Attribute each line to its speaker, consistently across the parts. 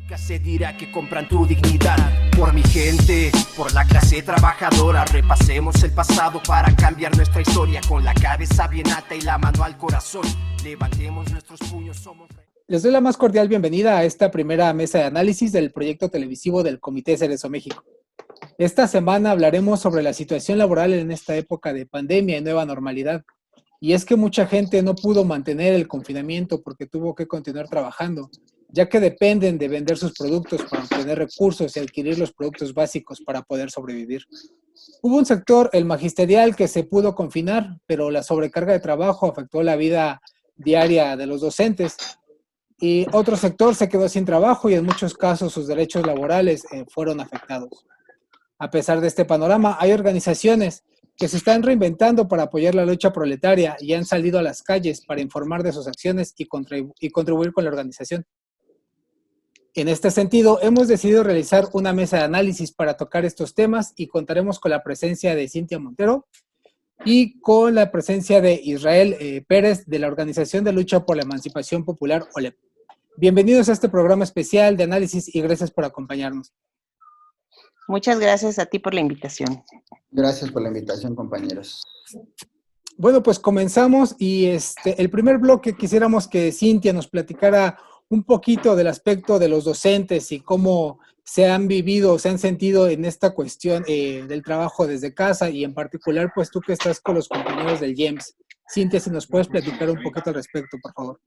Speaker 1: Nunca se dirá que compran tu dignidad. Por mi gente, por la clase trabajadora, repasemos el pasado para cambiar nuestra historia. Con la cabeza bien alta y la mano al corazón, levantemos nuestros puños, somos...
Speaker 2: Les doy la más cordial bienvenida a esta primera mesa de análisis del proyecto televisivo del Comité Cerezo México. Esta semana hablaremos sobre la situación laboral en esta época de pandemia y nueva normalidad. Y es que mucha gente no pudo mantener el confinamiento porque tuvo que continuar trabajando, ya que dependen de vender sus productos para obtener recursos y adquirir los productos básicos para poder sobrevivir. Hubo un sector, el magisterial, que se pudo confinar, pero la sobrecarga de trabajo afectó la vida diaria de los docentes. Y otro sector se quedó sin trabajo y en muchos casos sus derechos laborales fueron afectados. A pesar de este panorama, hay organizaciones que se están reinventando para apoyar la lucha proletaria y han salido a las calles para informar de sus acciones y contribuir con la organización. En este sentido, hemos decidido realizar una mesa de análisis para tocar estos temas y contaremos con la presencia de Cintia Montero y con la presencia de Israel Pérez de la Organización de Lucha por la Emancipación Popular, OLEP. Bienvenidos a este programa especial de análisis y gracias por acompañarnos.
Speaker 3: Muchas gracias a ti por la invitación.
Speaker 4: Gracias por la invitación, compañeros.
Speaker 2: Bueno, pues comenzamos y el primer bloque quisiéramos que Cintia nos platicara un poquito del aspecto de los docentes y cómo se han vivido, se han sentido en esta cuestión del trabajo desde casa y en particular, pues tú que estás con los compañeros del IEMS. Cintia, si nos puedes platicar un poquito al respecto, por favor.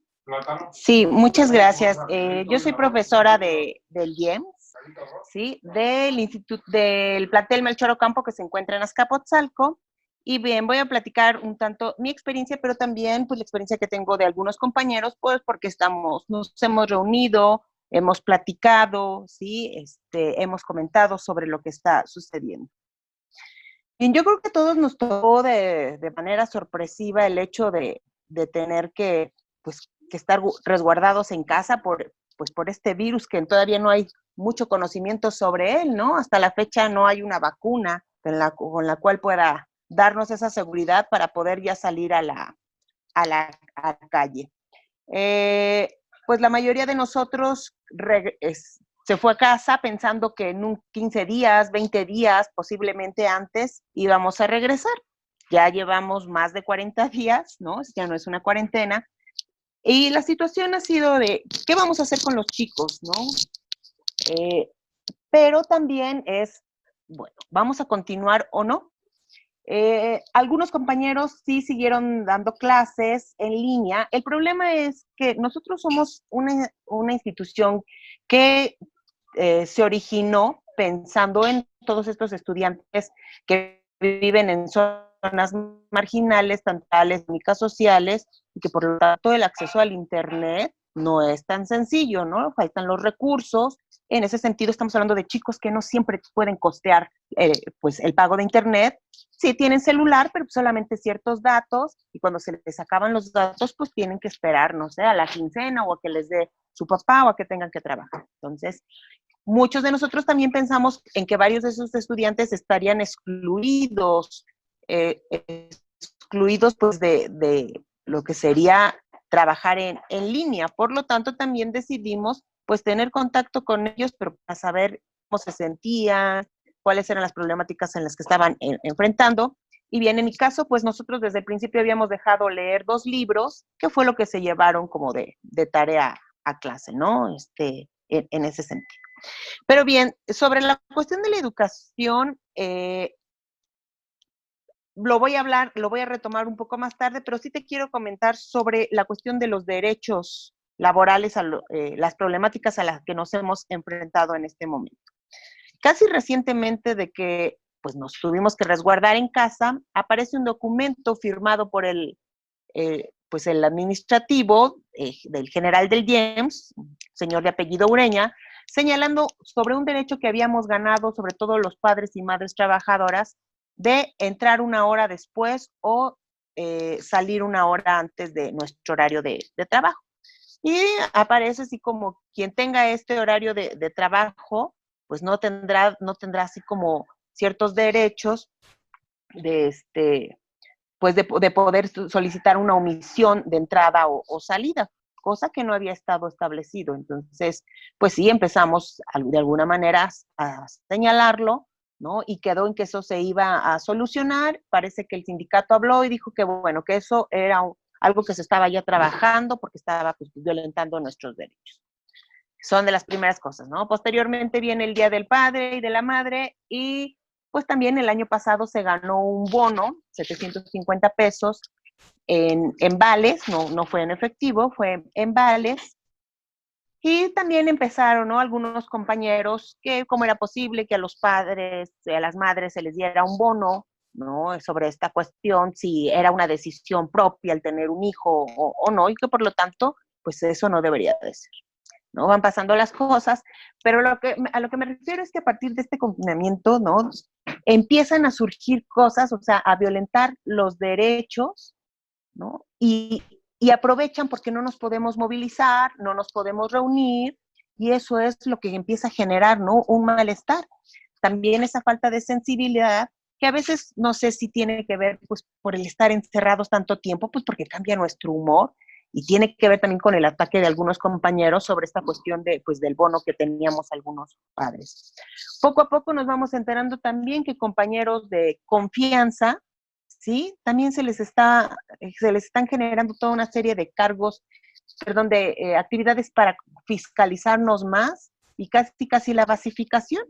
Speaker 3: Sí, muchas gracias. Yo soy profesora del IEMS, ¿sí? Del plantel Melchor Ocampo que se encuentra en Azcapotzalco. Y bien, voy a platicar un tanto mi experiencia, pero también pues la experiencia que tengo de algunos compañeros, pues porque nos hemos reunido, hemos platicado, ¿sí? Hemos comentado sobre lo que está sucediendo. Bien, yo creo que a todos nos tocó de manera sorpresiva el hecho de tener que estar resguardados en casa por este virus que todavía no hay mucho conocimiento sobre él, ¿no? Hasta la fecha no hay una vacuna con la cual pueda darnos esa seguridad para poder ya salir a la calle. Pues la mayoría de nosotros se fue a casa pensando que en 15 días, 20 días, posiblemente antes, íbamos a regresar. Ya llevamos más de 40 días, ¿no? Ya no es una cuarentena. Y la situación ha sido de, ¿qué vamos a hacer con los chicos, no? Pero también es, bueno, ¿vamos a continuar o no? Algunos compañeros sí siguieron dando clases en línea. El problema es que nosotros somos una institución que se originó pensando en todos estos estudiantes que viven en zonas marginales, tanto económicas, sociales, y que por lo tanto el acceso al Internet no es tan sencillo, ¿no? Faltan los recursos. En ese sentido estamos hablando de chicos que no siempre pueden costear pues el pago de Internet. Sí tienen celular, pero solamente ciertos datos, y cuando se les acaban los datos, pues tienen que esperar, no sé, a la quincena o a que les dé su papá o a que tengan que trabajar. Entonces, muchos de nosotros también pensamos en que varios de esos estudiantes estarían excluidos pues de lo que sería trabajar en línea. Por lo tanto, también decidimos pues tener contacto con ellos, pero para saber cómo se sentían, cuáles eran las problemáticas en las que estaban enfrentando. Y bien, en mi caso, pues nosotros desde el principio habíamos dejado leer 2 libros, que fue lo que se llevaron como de tarea a clase, ¿no? En ese sentido. Pero bien, sobre la cuestión de la educación, lo voy a retomar un poco más tarde, pero sí te quiero comentar sobre la cuestión de los derechos laborales, las problemáticas a las que nos hemos enfrentado en este momento. Casi recientemente de que pues, nos tuvimos que resguardar en casa, aparece un documento firmado por el administrativo del general del IEMS, señor de apellido Ureña, señalando sobre un derecho que habíamos ganado, sobre todo los padres y madres trabajadoras, de entrar una hora después o salir una hora antes de nuestro horario de trabajo. Y aparece así como quien tenga este horario de trabajo, pues no tendrá así como ciertos derechos de poder solicitar una omisión de entrada o salida. cosa que no había estado establecido. Entonces, pues sí, empezamos de alguna manera a señalarlo, ¿no? Y quedó en que eso se iba a solucionar. Parece que el sindicato habló y dijo que, bueno, que eso era algo que se estaba ya trabajando porque estaba pues, violentando nuestros derechos. Son de las primeras cosas, ¿no? Posteriormente viene el Día del Padre y de la Madre y pues también el año pasado se ganó un bono, 750 pesos, en vales, no fue en efectivo, fue en vales. Y también empezaron, ¿no? Algunos compañeros que cómo era posible que a los padres, a las madres se les diera un bono, ¿no? Sobre esta cuestión, si era una decisión propia el tener un hijo o no, y que por lo tanto, pues eso no debería de ser, ¿no? Van pasando las cosas, pero a lo que me refiero es que a partir de este confinamiento, ¿no? Empiezan a surgir cosas, o sea, a violentar los derechos, ¿no? Y aprovechan porque no nos podemos movilizar, no nos podemos reunir, y eso es lo que empieza a generar, ¿no? Un malestar. También esa falta de sensibilidad, que a veces no sé si tiene que ver, pues, por el estar encerrados tanto tiempo, pues porque cambia nuestro humor, y tiene que ver también con el ataque de algunos compañeros sobre esta cuestión de, pues, del bono que teníamos algunos padres. Poco a poco nos vamos enterando también que compañeros de confianza, ¿sí? También se les están generando toda una serie de cargos, perdón, de actividades para fiscalizarnos más y casi la basificación.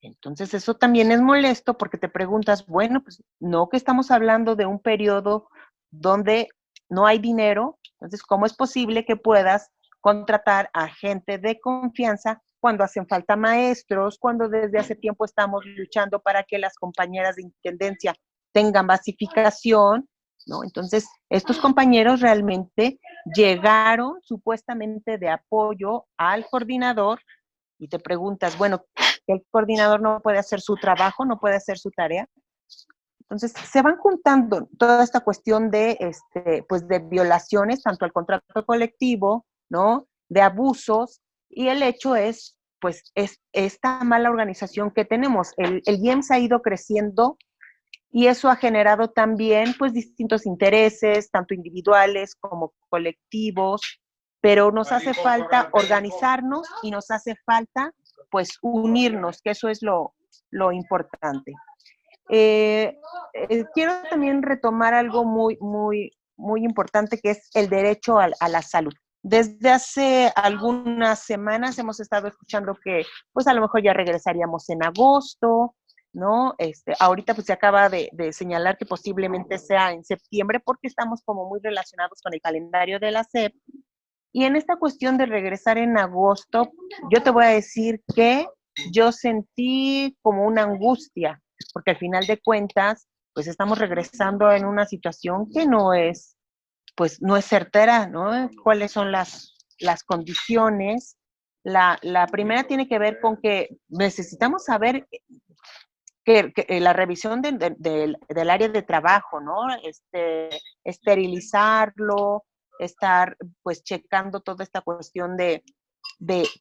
Speaker 3: Entonces eso también es molesto porque te preguntas, bueno, pues no que estamos hablando de un periodo donde no hay dinero, entonces ¿cómo es posible que puedas contratar a gente de confianza cuando hacen falta maestros, cuando desde hace tiempo estamos luchando para que las compañeras de intendencia tengan basificación, ¿no? Entonces, estos compañeros realmente llegaron supuestamente de apoyo al coordinador y te preguntas, bueno, el coordinador no puede hacer su trabajo, no puede hacer su tarea. Entonces, se van juntando toda esta cuestión de, pues, de violaciones, tanto al contrato colectivo, ¿no? De abusos, y el hecho es, pues, es esta mala organización que tenemos. El IEMS ha ido creciendo y eso ha generado también, pues, distintos intereses, tanto individuales como colectivos, pero nos hace falta organizarnos y nos hace falta, pues, unirnos, que eso es lo importante. Quiero también retomar algo muy importante, que es el derecho a la salud. Desde hace algunas semanas hemos estado escuchando que, pues, a lo mejor ya regresaríamos en agosto, ¿no? Ahorita pues se acaba de señalar que posiblemente sea en septiembre porque estamos como muy relacionados con el calendario de la SEP. Y en esta cuestión de regresar en agosto, yo te voy a decir que yo sentí como una angustia, porque al final de cuentas, pues estamos regresando en una situación que no es, pues no es certera, ¿no? ¿Cuáles son las condiciones? La primera tiene que ver con que necesitamos saber que la revisión del área de trabajo, ¿no? Esterilizarlo, estar pues checando toda esta cuestión de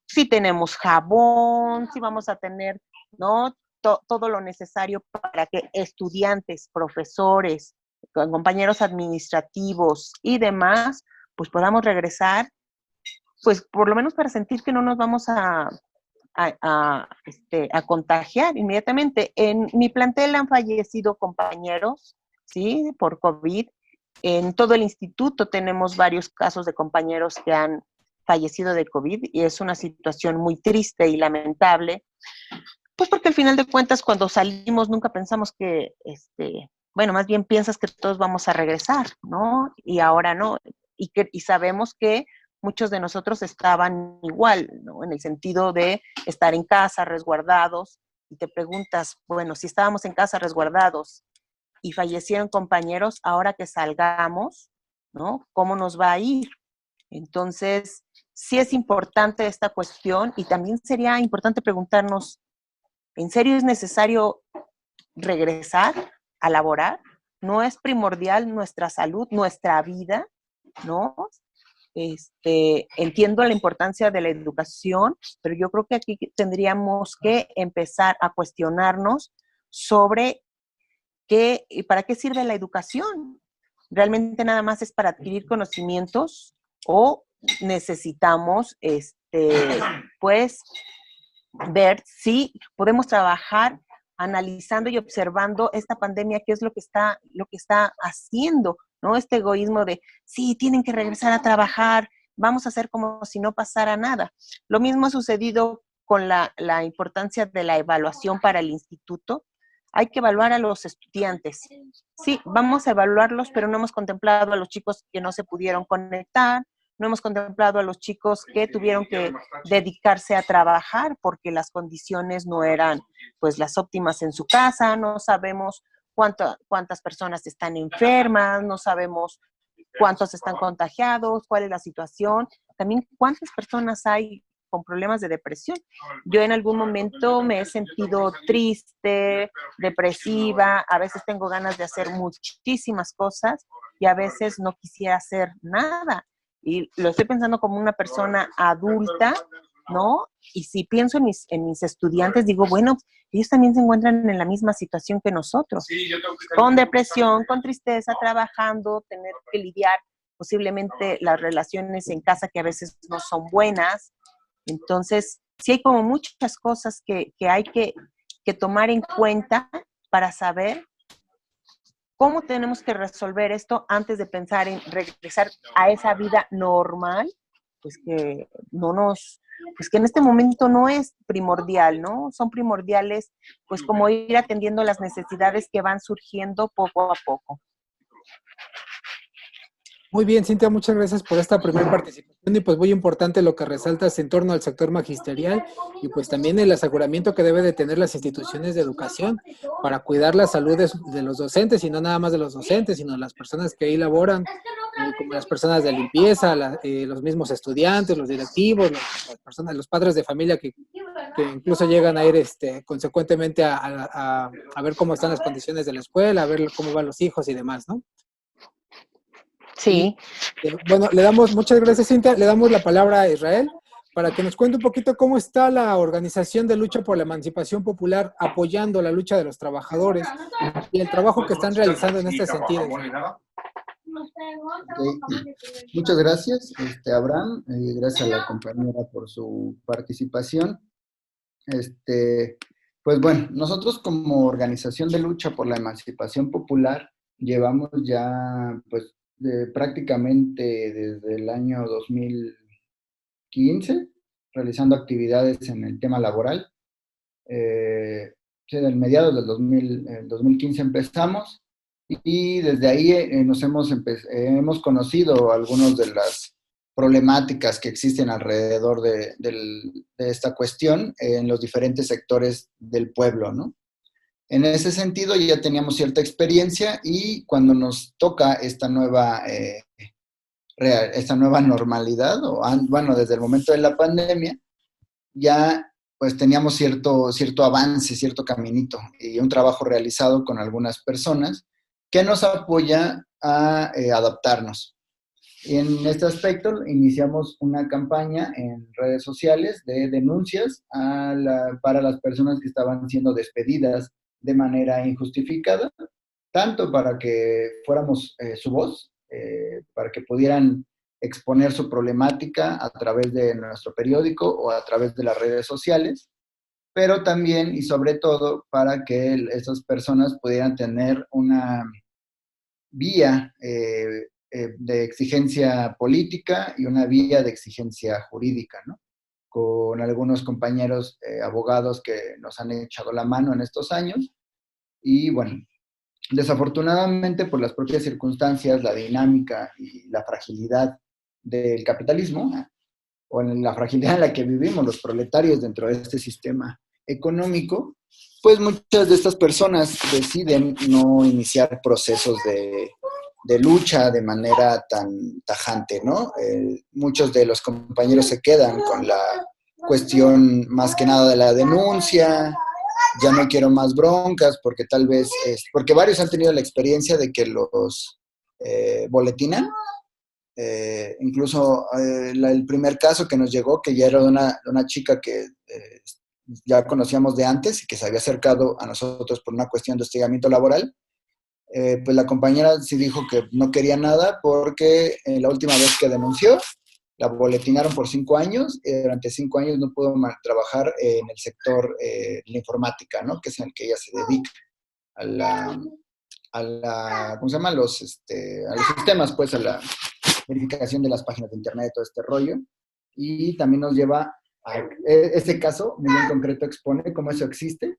Speaker 3: si tenemos jabón, si vamos a tener, ¿no? Todo lo necesario para que estudiantes, profesores, compañeros administrativos y demás, pues podamos regresar, pues por lo menos para sentir que no nos vamos a contagiar inmediatamente. En mi plantel han fallecido compañeros, ¿sí? Por COVID. En todo el instituto tenemos varios casos de compañeros que han fallecido de COVID y es una situación muy triste y lamentable, pues porque al final de cuentas cuando salimos nunca pensamos que, bueno, más bien piensas que todos vamos a regresar, ¿no? Y ahora no, y sabemos que muchos de nosotros estaban igual, ¿no? En el sentido de estar en casa, resguardados, y te preguntas, bueno, si estábamos en casa resguardados y fallecieron compañeros, ahora que salgamos, ¿no? ¿Cómo nos va a ir? Entonces, sí es importante esta cuestión y también sería importante preguntarnos, ¿en serio es necesario regresar a laborar? ¿No es primordial nuestra salud, nuestra vida, ¿no? Entiendo la importancia de la educación, pero yo creo que aquí tendríamos que empezar a cuestionarnos sobre qué y para qué sirve la educación. ¿Realmente nada más es para adquirir conocimientos o necesitamos, pues, ver si podemos trabajar analizando y observando esta pandemia, qué es lo que está haciendo, ¿no? Este egoísmo de, sí, tienen que regresar a trabajar, vamos a hacer como si no pasara nada. Lo mismo ha sucedido con la importancia de la evaluación para el instituto. Hay que evaluar a los estudiantes. Sí, vamos a evaluarlos, pero no hemos contemplado a los chicos que no se pudieron conectar, no hemos contemplado a los chicos que tuvieron que dedicarse a trabajar porque las condiciones no eran pues las óptimas en su casa, no sabemos cuántas personas están enfermas, no sabemos cuántos están contagiados, cuál es la situación, también cuántas personas hay con problemas de depresión. Yo en algún momento me he sentido triste, depresiva, a veces tengo ganas de hacer muchísimas cosas y a veces no quisiera hacer nada. Y lo estoy pensando como una persona adulta, ¿no? Y si pienso en mis estudiantes, digo, bueno, ellos también se encuentran en la misma situación que nosotros, con depresión, con tristeza, trabajando, tener que lidiar posiblemente las relaciones en casa que a veces no son buenas. Entonces, sí hay como muchas cosas que hay que tomar en cuenta para saber cómo tenemos que resolver esto antes de pensar en regresar a esa vida normal, pues que pues que en este momento no es primordial, ¿no? Son primordiales, pues como ir atendiendo las necesidades que van surgiendo poco a poco.
Speaker 2: Muy bien, Cintia, muchas gracias por esta primera participación y pues muy importante lo que resaltas en torno al sector magisterial y pues también el aseguramiento que debe de tener las instituciones de educación para cuidar la salud de los docentes y no nada más de los docentes, sino de las personas que ahí laboran, como las personas de limpieza, los mismos estudiantes, los directivos, las personas, los padres de familia que incluso llegan a ir consecuentemente a ver cómo están las condiciones de la escuela, a ver cómo van los hijos y demás, ¿no?
Speaker 3: Sí.
Speaker 2: Bueno, muchas gracias, Cintia. Le damos la palabra a Israel para que nos cuente un poquito cómo está la Organización de Lucha por la Emancipación Popular apoyando la lucha de los trabajadores y el trabajo que están realizando en este sentido.
Speaker 4: Okay. Muchas gracias, Abraham. Gracias a la compañera por su participación. Pues bueno, nosotros como Organización de Lucha por la Emancipación Popular llevamos ya, pues, prácticamente desde el año 2015 realizando actividades en el tema laboral. Sí, del mediados del 2015 empezamos y desde ahí hemos conocido algunas de las problemáticas que existen alrededor de esta cuestión en los diferentes sectores del pueblo, ¿no? En ese sentido ya teníamos cierta experiencia y cuando nos toca esta nueva normalidad, bueno, desde el momento de la pandemia, ya pues teníamos cierto avance, cierto caminito y un trabajo realizado con algunas personas que nos apoya a adaptarnos. Y en este aspecto iniciamos una campaña en redes sociales de denuncias para las personas que estaban siendo despedidas de manera injustificada, tanto para que fuéramos su voz, para que pudieran exponer su problemática a través de nuestro periódico o a través de las redes sociales, pero también y sobre todo para que esas personas pudieran tener una vía de exigencia política y una vía de exigencia jurídica, ¿no? Con algunos compañeros abogados que nos han echado la mano en estos años. Y bueno, desafortunadamente por las propias circunstancias, la dinámica y la fragilidad del capitalismo, o en la fragilidad en la que vivimos los proletarios dentro de este sistema económico, pues muchas de estas personas deciden no iniciar procesos de lucha de manera tan tajante, ¿no? Muchos de los compañeros se quedan con la cuestión más que nada de la denuncia, ya no quiero más broncas, porque tal vez, porque varios han tenido la experiencia de que los boletinan. Incluso el primer caso que nos llegó, que ya era de una chica que ya conocíamos de antes y que se había acercado a nosotros por una cuestión de hostigamiento laboral, pues la compañera sí dijo que no quería nada porque la última vez que denunció La boletinaron por 5 años y durante 5 años no pudo trabajar en el sector de la informática, ¿no? Que es en el que ella se dedica, ¿cómo se llama? A los sistemas, pues, a la verificación de las páginas de internet, todo este rollo. Y también nos lleva a este caso, muy en concreto, expone cómo eso existe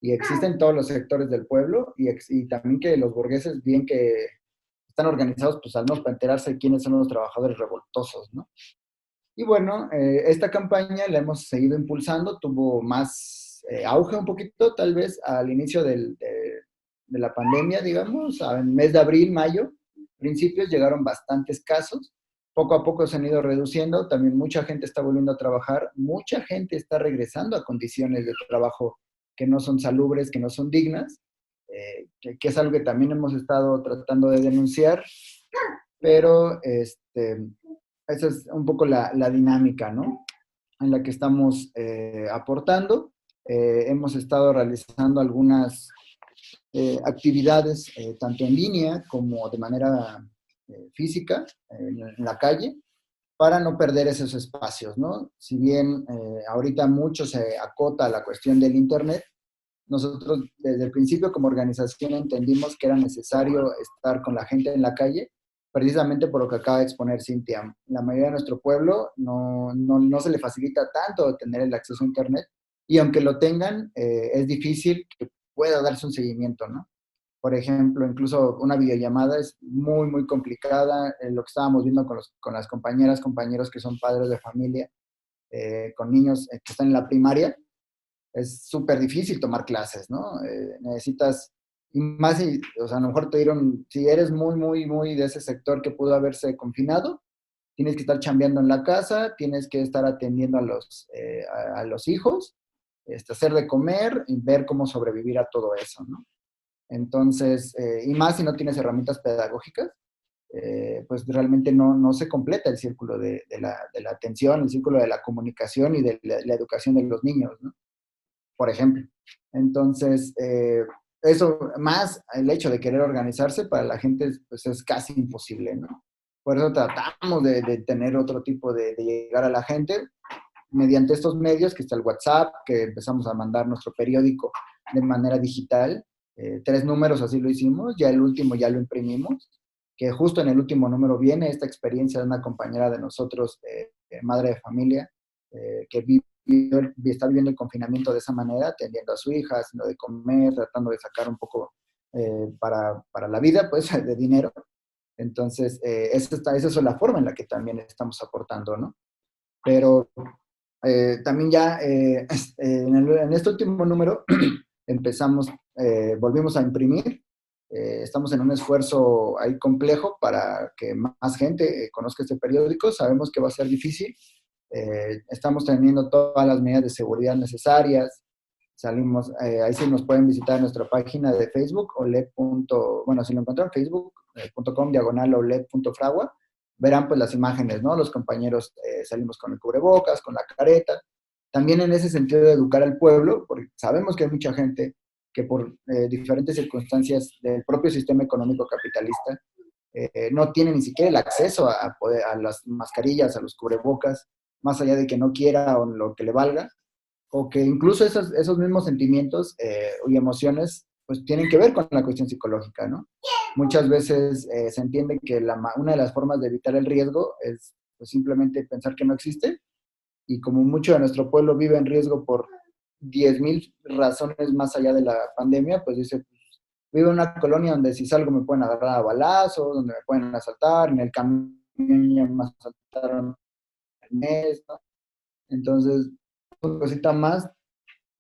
Speaker 4: y existe en todos los sectores del pueblo y también que los burgueses, bien que están organizados, pues al menos para enterarse de quiénes son los trabajadores revoltosos, ¿no? Y bueno, esta campaña la hemos seguido impulsando, tuvo más auge un poquito, tal vez al inicio de la pandemia, digamos, en el mes de abril, mayo, principios llegaron bastantes casos, poco a poco se han ido reduciendo, también mucha gente está volviendo a trabajar, mucha gente está regresando a condiciones de trabajo que no son salubres, que no son dignas, que es algo que también hemos estado tratando de denunciar, pero esa es un poco la dinámica, ¿no? En la que estamos aportando. Hemos estado realizando algunas actividades, tanto en línea como de manera física, en la calle, para no perder esos espacios, ¿no? Si bien ahorita mucho se acota a la cuestión del Internet, nosotros desde el principio como organización entendimos que era necesario estar con la gente en la calle, precisamente por lo que acaba de exponer Cintia. La mayoría de nuestro pueblo no se le facilita tanto tener el acceso a Internet y aunque lo tengan, es difícil que pueda darse un seguimiento, ¿no? Por ejemplo, incluso una videollamada es muy, muy complicada. Lo que estábamos viendo con las compañeras, compañeros que son padres de familia, con niños que están en la primaria, es súper difícil tomar clases, ¿no? Necesitas, y más, o sea, a lo mejor te dieron, si eres muy, muy, muy de ese sector que pudo haberse confinado, tienes que estar chambeando en la casa, tienes que estar atendiendo a los hijos, hacer de comer y ver cómo sobrevivir a todo eso, ¿no? Entonces, y más si no tienes herramientas pedagógicas, pues realmente no se completa el círculo de la atención, el círculo de la comunicación y de la educación de los niños, ¿no? Por ejemplo. Entonces, eso, más el hecho de querer organizarse para la gente, pues es casi imposible, ¿no? Por eso tratamos de tener otro tipo de llegar a la gente mediante estos medios, que está el WhatsApp, que empezamos a mandar nuestro periódico de manera digital, 3 números así lo hicimos, ya el último ya lo imprimimos, que justo en el último número viene esta experiencia de una compañera de nosotros, madre de familia, que está viviendo el confinamiento de esa manera, atendiendo a su hija, haciendo de comer, tratando de sacar un poco para la vida, pues, de dinero. Entonces, esa es la forma en la que también estamos aportando, ¿no? Pero también ya en este último número volvimos a imprimir. Estamos en un esfuerzo ahí complejo para que más gente conozca este periódico. Sabemos que va a ser difícil. Estamos teniendo todas las medidas de seguridad necesarias. Salimos, ahí sí nos pueden visitar en nuestra página de Facebook, bueno, si lo encuentran, facebook.com/oled.fragua, verán pues las imágenes, ¿no? Los compañeros salimos con el cubrebocas, con la careta. También en ese sentido de educar al pueblo, porque sabemos que hay mucha gente que por diferentes circunstancias del propio sistema económico capitalista no tiene ni siquiera el acceso a las mascarillas, a los cubrebocas, más allá de que no quiera o lo que le valga, o que incluso esos mismos sentimientos y emociones pues tienen que ver con la cuestión psicológica, ¿no? Muchas veces se entiende que una de las formas de evitar el riesgo es pues, simplemente pensar que no existe, y como mucho de nuestro pueblo vive en riesgo por 10,000 razones más allá de la pandemia, pues dice, pues, vivo en una colonia donde si salgo me pueden agarrar a balazos, donde me pueden asaltar, en el camión ya me asaltaron el mes, ¿no? Entonces, una cosita más,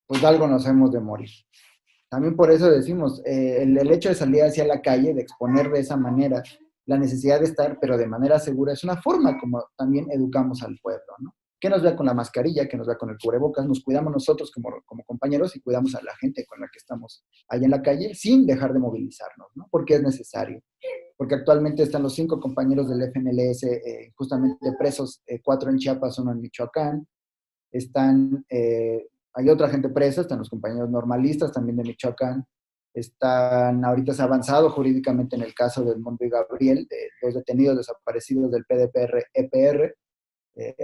Speaker 4: pues algo nos hemos de morir. También por eso decimos, el hecho de salir hacia la calle, de exponer de esa manera la necesidad de estar, pero de manera segura, es una forma como también educamos al pueblo, ¿no? Que nos vea con la mascarilla, que nos vea con el cubrebocas, nos cuidamos nosotros como compañeros y cuidamos a la gente con la que estamos ahí en la calle sin dejar de movilizarnos, ¿no? Porque es necesario. Porque actualmente están los 5 compañeros del FNLS justamente presos, 4 en Chiapas, 1 en Michoacán. Hay otra gente presa, están los compañeros normalistas también de Michoacán. Ahorita se ha avanzado jurídicamente en el caso del Edmundo y Gabriel, de los detenidos desaparecidos del PDPR-EPR,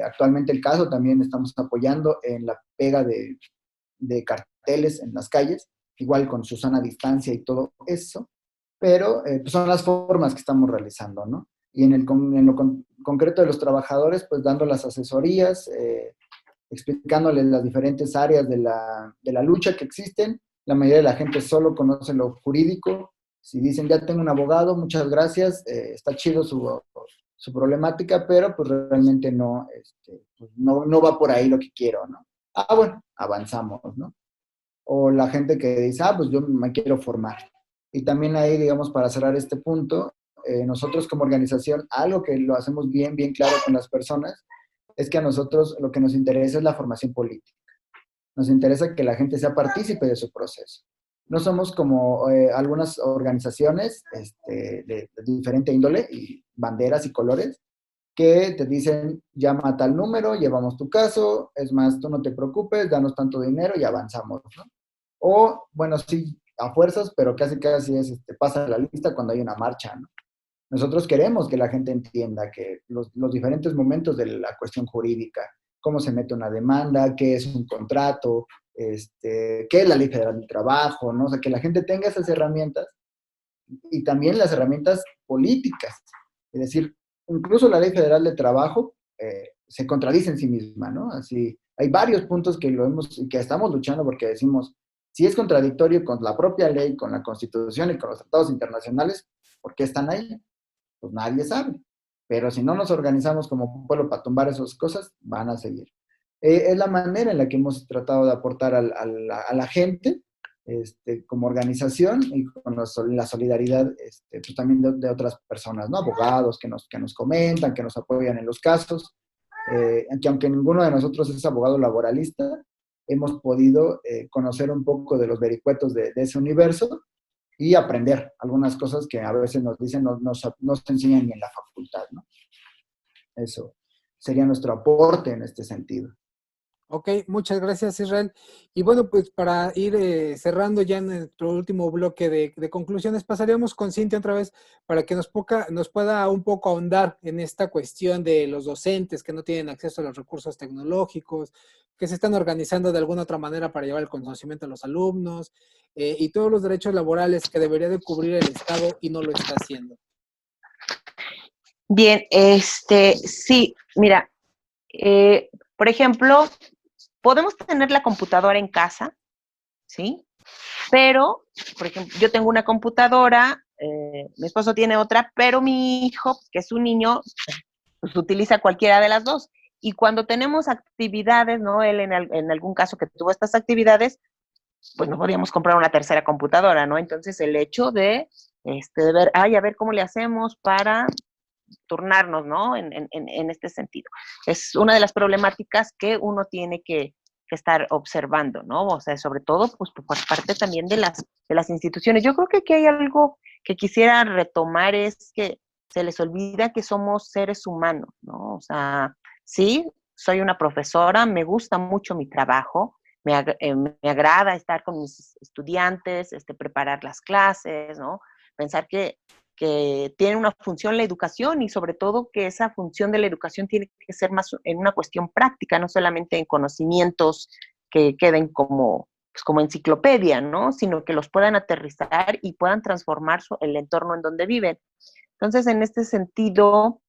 Speaker 4: Actualmente el caso también estamos apoyando en la pega de carteles en las calles, igual con su sana distancia y todo eso, pero pues son las formas que estamos realizando, ¿no? Y en lo concreto de los trabajadores, pues dando las asesorías, explicándoles las diferentes áreas de la lucha que existen. La mayoría de la gente solo conoce lo jurídico. Si dicen, ya tengo un abogado, muchas gracias, está chido su problemática, pero pues realmente no, pues no va por ahí lo que quiero, ¿no? Ah, bueno, avanzamos, ¿no? O la gente que dice, pues yo me quiero formar. Y también ahí, digamos, para cerrar este punto, nosotros como organización, algo que lo hacemos bien, bien claro con las personas, es que a nosotros lo que nos interesa es la formación política. Nos interesa que la gente sea partícipe de su proceso. No somos como algunas organizaciones de diferente índole, y banderas y colores, que te dicen, llama a tal número, llevamos tu caso, es más, tú no te preocupes, danos tanto dinero y avanzamos, ¿no? O, bueno, sí, a fuerzas, pero casi casi es, pasa la lista cuando hay una marcha, ¿no? Nosotros queremos que la gente entienda que los diferentes momentos de la cuestión jurídica, cómo se mete una demanda, qué es un contrato, qué es la Ley Federal del Trabajo, ¿no? O sea, que la gente tenga esas herramientas y también las herramientas políticas. Es decir, incluso la Ley Federal del Trabajo se contradice en sí misma, ¿no? Así, hay varios puntos que estamos luchando porque decimos, si es contradictorio con la propia ley, con la Constitución y con los tratados internacionales, ¿por qué están ahí? Pues nadie sabe. Pero si no nos organizamos como pueblo para tumbar esas cosas, van a seguir. Es la manera en la que hemos tratado de aportar a la gente como organización y con la solidaridad pues también de otras personas, ¿no? Abogados que nos comentan, que nos apoyan en los casos. Que aunque ninguno de nosotros es abogado laboralista, hemos podido conocer un poco de los vericuetos de ese universo y aprender algunas cosas que a veces nos dicen, no se enseñan ni en la facultad, ¿no? Eso sería nuestro aporte en este sentido.
Speaker 2: Ok, muchas gracias, Israel. Y bueno, pues para ir cerrando ya en nuestro último bloque de conclusiones, pasaríamos con Cintia otra vez para que nos pueda un poco ahondar en esta cuestión de los docentes que no tienen acceso a los recursos tecnológicos, que se están organizando de alguna otra manera para llevar el conocimiento a los alumnos, y todos los derechos laborales que debería de cubrir el Estado y no lo está haciendo.
Speaker 3: Bien, sí, mira, por ejemplo, podemos tener la computadora en casa, ¿sí? Pero, por ejemplo, yo tengo una computadora, mi esposo tiene otra, pero mi hijo, que es un niño, pues utiliza cualquiera de las dos. Y cuando tenemos actividades, ¿no? Él en algún caso que tuvo estas actividades, pues no podíamos comprar una tercera computadora, ¿no? Entonces el hecho de ver, a ver cómo le hacemos para turnarnos, ¿no? En este sentido. Es una de las problemáticas que uno tiene que estar observando, ¿no? O sea, sobre todo, pues, por parte también de las instituciones. Yo creo que aquí hay algo que quisiera retomar, es que se les olvida que somos seres humanos, ¿no? O sea, sí, soy una profesora, me gusta mucho mi trabajo, me agrada estar con mis estudiantes, preparar las clases, ¿no? Pensar que tiene una función la educación y sobre todo que esa función de la educación tiene que ser más en una cuestión práctica, no solamente en conocimientos que queden como enciclopedia, ¿no? Sino que los puedan aterrizar y puedan transformar el entorno en donde viven. Entonces, en este sentido,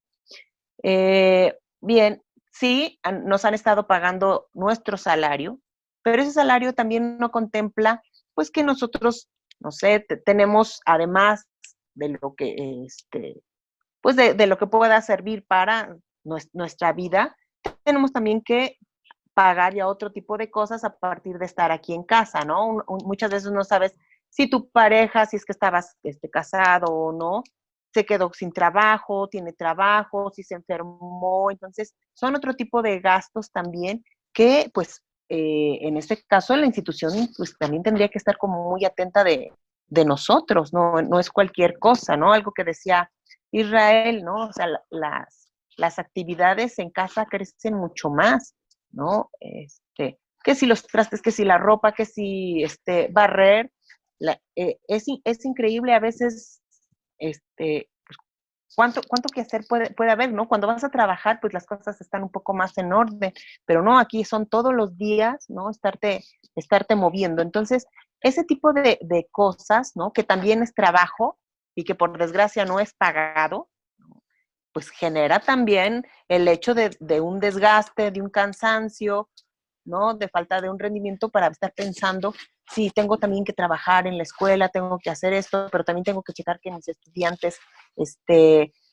Speaker 3: bien, sí, nos han estado pagando nuestro salario, pero ese salario también no contempla, pues, que nosotros, no sé, tenemos además de lo que, pues de lo que pueda servir para nuestra vida, tenemos también que pagar ya otro tipo de cosas a partir de estar aquí en casa, ¿no? Muchas veces no sabes si tu pareja, si es que estabas casado o no, se quedó sin trabajo, tiene trabajo, si se enfermó, entonces son otro tipo de gastos también que, pues, en este caso la institución pues también tendría que estar como muy atenta de nosotros, no es cualquier cosa, ¿no? Algo que decía Israel, ¿no? O sea, las actividades en casa crecen mucho más, ¿no? Que si los trastes, que si la ropa, que si barrer, es increíble a veces, pues, ¿cuánto que hacer puede haber, ¿no? Cuando vas a trabajar, pues las cosas están un poco más en orden, pero no, aquí son todos los días, ¿no? Estarte moviendo. Entonces, ese tipo de cosas, ¿no? Que también es trabajo y que por desgracia no es pagado, pues genera también el hecho de un desgaste, de un cansancio, ¿no? De falta de un rendimiento para estar pensando, sí, tengo también que trabajar en la escuela, tengo que hacer esto, pero también tengo que checar que mis estudiantes,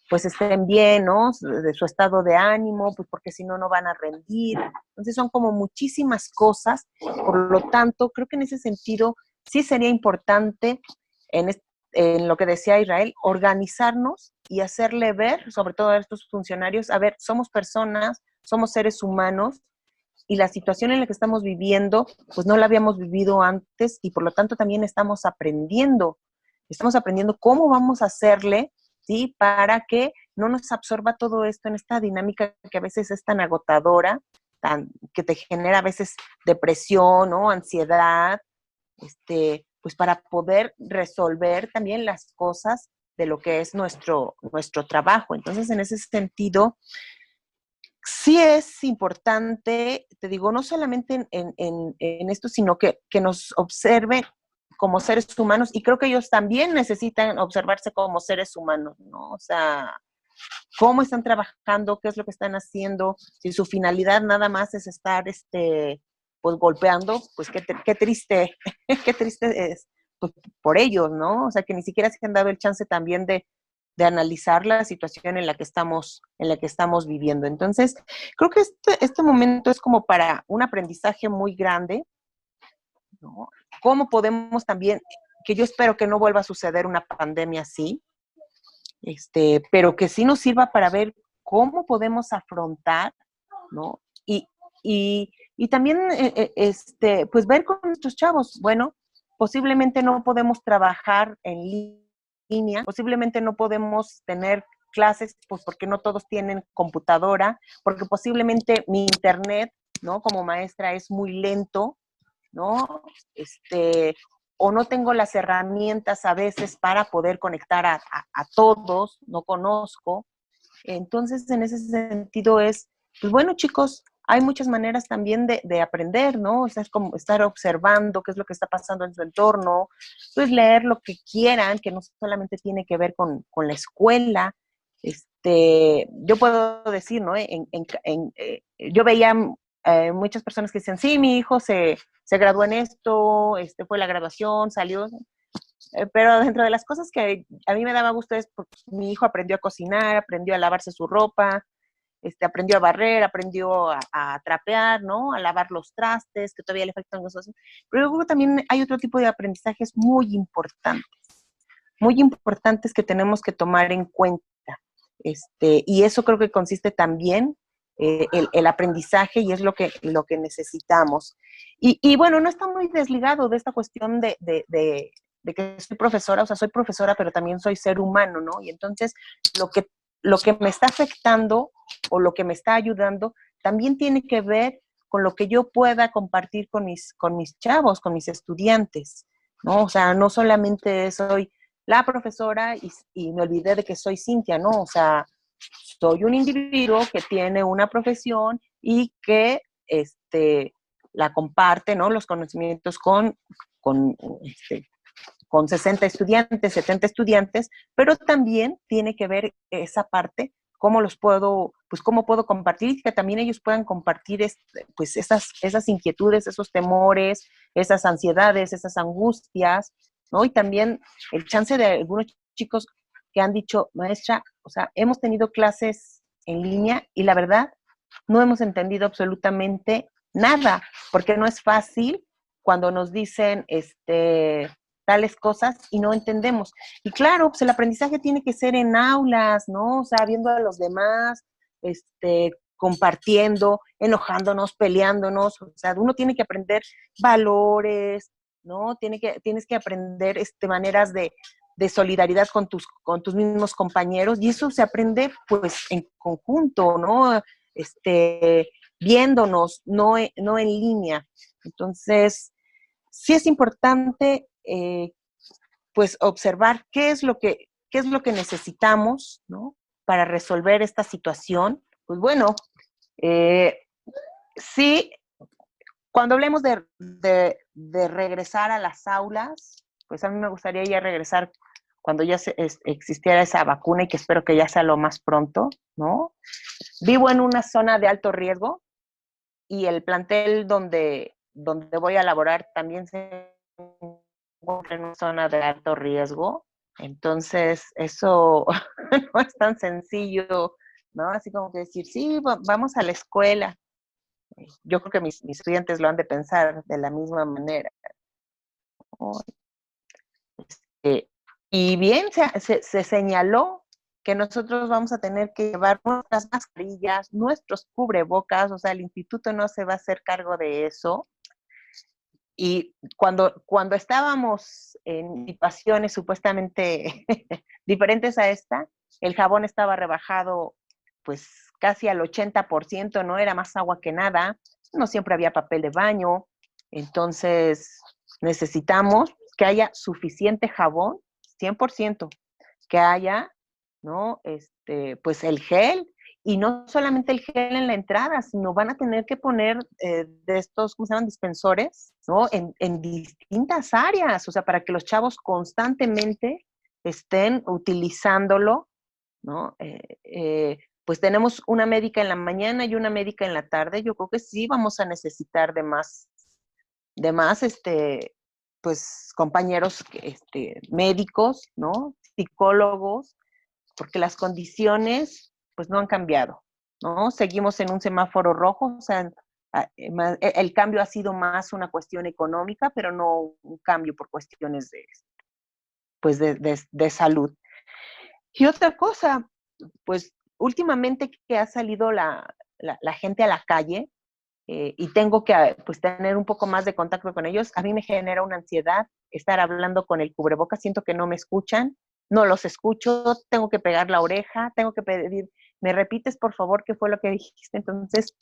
Speaker 3: pues estén bien, ¿no? De su estado de ánimo, pues porque si no, no van a rendir. Entonces son como muchísimas cosas, por lo tanto, creo que en ese sentido sí sería importante en lo que decía Israel, organizarnos y hacerle ver, sobre todo a estos funcionarios, a ver, somos personas, somos seres humanos, y la situación en la que estamos viviendo, pues no la habíamos vivido antes y por lo tanto también estamos aprendiendo cómo vamos a hacerle, ¿sí? Para que no nos absorba todo esto en esta dinámica que a veces es tan agotadora, que te genera a veces depresión, ¿no? Ansiedad, pues para poder resolver también las cosas de lo que es nuestro trabajo. Entonces, en ese sentido, sí es importante, te digo, no solamente en esto, sino que nos observen como seres humanos, y creo que ellos también necesitan observarse como seres humanos, ¿no? O sea, cómo están trabajando, qué es lo que están haciendo, si su finalidad nada más es estar, pues golpeando, pues qué triste, qué triste es, pues por ellos, ¿no? O sea, que ni siquiera se han dado el chance también de analizar la situación en la que estamos viviendo. Entonces, creo que este momento es como para un aprendizaje muy grande, ¿no? ¿Cómo podemos también, que yo espero que no vuelva a suceder una pandemia así, pero que sí nos sirva para ver cómo podemos afrontar, ¿no? Y también, pues ver con nuestros chavos, bueno, posiblemente no podemos trabajar en línea, posiblemente no podemos tener clases, pues porque no todos tienen computadora, porque posiblemente mi internet, ¿no? Como maestra es muy lento, ¿no? O no tengo las herramientas a veces para poder conectar a todos, no conozco. Entonces, en ese sentido pues bueno, chicos, hay muchas maneras también de aprender, ¿no? O sea, es como estar observando qué es lo que está pasando en su entorno, pues leer lo que quieran, que no solamente tiene que ver con la escuela. Yo puedo decir, ¿no? Yo veía muchas personas que decían, sí, mi hijo se graduó en esto, fue la graduación, salió, pero dentro de las cosas que a mí me daba gusto es porque mi hijo aprendió a cocinar, aprendió a lavarse su ropa, aprendió a barrer, aprendió a trapear, ¿no? A lavar los trastes, que todavía le faltan cosas. Pero luego también hay otro tipo de aprendizajes muy importantes que tenemos que tomar en cuenta. Y eso creo que consiste también el aprendizaje y es lo que necesitamos. Y bueno, no está muy desligado de esta cuestión de que soy profesora, o sea, soy profesora, pero también soy ser humano, ¿no? Y entonces lo que me está afectando o lo que me está ayudando también tiene que ver con lo que yo pueda compartir con mis chavos, con mis estudiantes, ¿no? O sea, no solamente soy la profesora y me olvidé de que soy Cintia, ¿no? O sea, soy un individuo que tiene una profesión y que la comparte, ¿no? Los conocimientos con, con 60 estudiantes, 70 estudiantes, pero también tiene que ver esa parte, cómo puedo compartir y que también ellos puedan compartir pues esas inquietudes, esos temores, esas ansiedades, esas angustias, ¿no? Y también el chance de algunos chicos que han dicho, maestra, o sea, hemos tenido clases en línea y la verdad no hemos entendido absolutamente nada, porque no es fácil cuando nos dicen tales cosas y no entendemos. Y claro, pues el aprendizaje tiene que ser en aulas, ¿no? O sea, viendo a los demás, compartiendo, enojándonos, peleándonos, o sea, uno tiene que aprender valores, ¿no? Tienes que aprender maneras de solidaridad con tus mismos compañeros, y eso se aprende pues en conjunto, ¿no? Viéndonos, no en línea. Entonces, sí es importante pues observar qué es lo que ¿qué es lo que necesitamos, ¿no?, para resolver esta situación? Pues bueno, sí, cuando hablemos de regresar a las aulas, pues a mí me gustaría ya regresar cuando ya existiera esa vacuna y que espero que ya sea lo más pronto, ¿no? Vivo en una zona de alto riesgo y el plantel donde voy a laborar también se encuentra en una zona de alto riesgo. Entonces, eso no es tan sencillo, ¿no? Así como que decir, sí, vamos a la escuela. Yo creo que mis estudiantes lo han de pensar de la misma manera. Y bien, se señaló que nosotros vamos a tener que llevar nuestras mascarillas, nuestros cubrebocas, o sea, el instituto no se va a hacer cargo de eso. Y cuando estábamos en situaciones supuestamente diferentes a esta, el jabón estaba rebajado pues casi al 80%, no era más agua que nada, no siempre había papel de baño, entonces necesitamos que haya suficiente jabón, 100%, que haya, ¿no?, pues el gel, y no solamente el gel en la entrada, sino van a tener que poner de estos, ¿cómo se llaman?, dispensores, ¿no?, en distintas áreas, o sea, para que los chavos constantemente estén utilizándolo, ¿no? Pues tenemos una médica en la mañana y una médica en la tarde. Yo creo que sí vamos a necesitar de más, pues, compañeros, médicos, ¿no?, psicólogos, porque las condiciones, pues, no han cambiado, ¿no? Seguimos en un semáforo rojo, o sea, el cambio ha sido más una cuestión económica, pero no un cambio por cuestiones pues, de salud. Y otra cosa, pues, últimamente que ha salido la gente a la calle, y tengo que, pues, tener un poco más de contacto con ellos, a mí me genera una ansiedad estar hablando con el cubrebocas, siento que no me escuchan, no los escucho, tengo que pegar la oreja, tengo que pedir, ¿me repites, por favor, qué fue lo que dijiste? Entonces,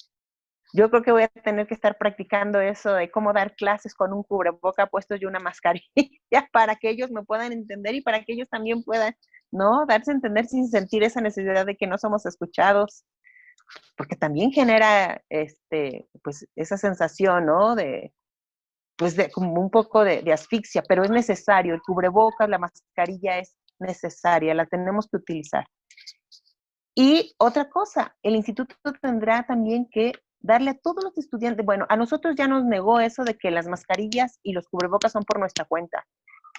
Speaker 3: yo creo que voy a tener que estar practicando eso de cómo dar clases con un cubreboca puesto y una mascarilla para que ellos me puedan entender y para que ellos también puedan, ¿no?, darse a entender sin sentir esa necesidad de que no somos escuchados, porque también genera, pues, esa sensación, ¿no?, pues, de como un poco de asfixia, pero es necesario, el cubrebocas, la mascarilla es necesaria, la tenemos que utilizar. Y otra cosa, el instituto tendrá también que darle a todos los estudiantes, bueno, a nosotros ya nos negó eso de que las mascarillas y los cubrebocas son por nuestra cuenta,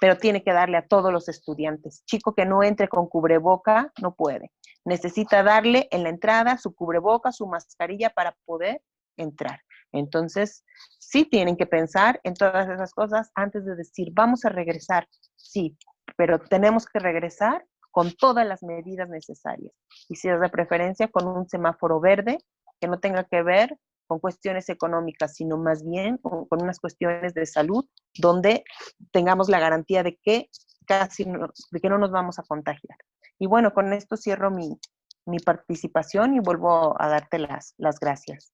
Speaker 3: pero tiene que darle a todos los estudiantes. Chico que no entre con cubreboca no puede. Necesita darle en la entrada su cubreboca, su mascarilla para poder entrar. Entonces, sí tienen que pensar en todas esas cosas antes de decir, vamos a regresar. Sí, pero tenemos que regresar con todas las medidas necesarias. Y si es de preferencia, con un semáforo verde que no tenga que ver con cuestiones económicas, sino más bien con unas cuestiones de salud, donde tengamos la garantía de que de que no nos vamos a contagiar. Y bueno, con esto cierro mi participación y vuelvo a darte las gracias.